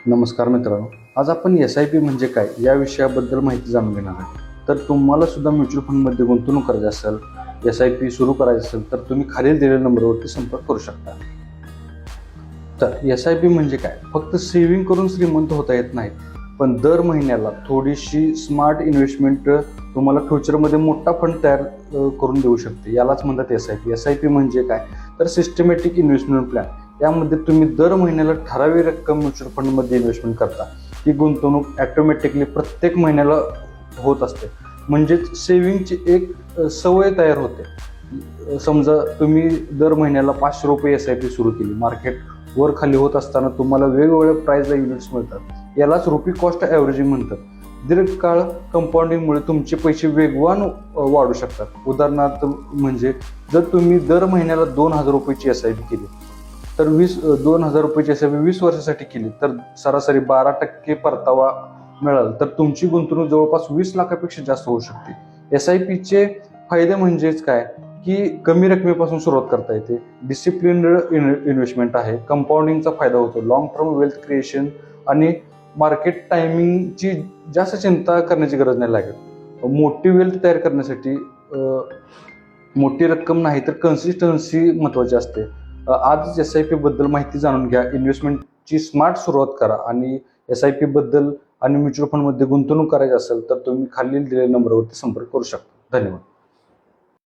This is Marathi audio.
नमस्कार मित्रांनो, आज आपण SIP म्हणजे काय या विषयाबद्दल माहिती जाणून घेणार आहे. तर तुम्हाला सुद्धा म्युच्युअल फंडमध्ये गुंतवणूक करायची असेल, SIP सुरू करायची असेल तर तुम्ही खालील दिलेल्या नंबरवरती संपर्क करू शकता. तर SIP म्हणजे काय? फक्त सेव्हिंग करून श्रीमंत होता येत नाही, पण दर महिन्याला थोडीशी स्मार्ट इन्व्हेस्टमेंट तुम्हाला फ्युचरमध्ये मोठा फंड तयार करून देऊ शकते. यालाच म्हणतात SIP. SIP म्हणजे काय? तर सिस्टमॅटिक इन्व्हेस्टमेंट प्लॅन. यामध्ये तुम्ही दर महिन्याला ठराविक रक्कम म्युच्युअल फंडमध्ये इन्व्हेस्टमेंट करता. ही गुंतवणूक ॲटोमॅटिकली प्रत्येक महिन्याला होत असते. म्हणजेच सेव्हिंगची एक सवय तयार होते. समजा तुम्ही दर महिन्याला ₹500 SIP सुरू केली. मार्केट वर खाली होत असताना तुम्हाला वेगवेगळ्या प्राइसला युनिट्स मिळतात. यालाच रुपी कॉस्ट ॲव्हरेजिंग म्हणतात. दीर्घकाळ कंपाऊंडिंगमुळे तुमचे पैसे वेगवान वाढू शकतात. उदाहरणार्थ म्हणजे जर तुम्ही दर महिन्याला ₹2000 SIP केली तर ₹2000 SIP 20 वर्षासाठी केली तर सरासरी 12% परतावा मिळाला तर तुमची गुंतवणूक जवळपास 20 लाखापेक्षा जास्त होऊ शकते. SIPचे फायदे म्हणजेच काय की कमी रकमेपासून सुरुवात करता येते, डिसिप्लिन्ड इन्व्हेस्टमेंट आहे, कंपाऊंडिंगचा फायदा होतो, लॉंग टर्म वेल्थ क्रिएशन आणि मार्केट टायमिंगची जास्त चिंता करण्याची गरज नाही लागत. मोठी वेल्थ तयार करण्यासाठी मोठी रक्कम नाही तर कन्सिस्टन्सी महत्त्वाची असते. आजच SIP बद्दल माहिती जाणून घ्या, इन्व्हेस्टमेंटची स्मार्ट सुरुवात करा आणि SIP बद्दल आणि म्युच्युअल फंडमध्ये गुंतवणूक करायची असेल तर तुम्ही खालील दिलेल्या नंबरवरती संपर्क करू शकता. धन्यवाद.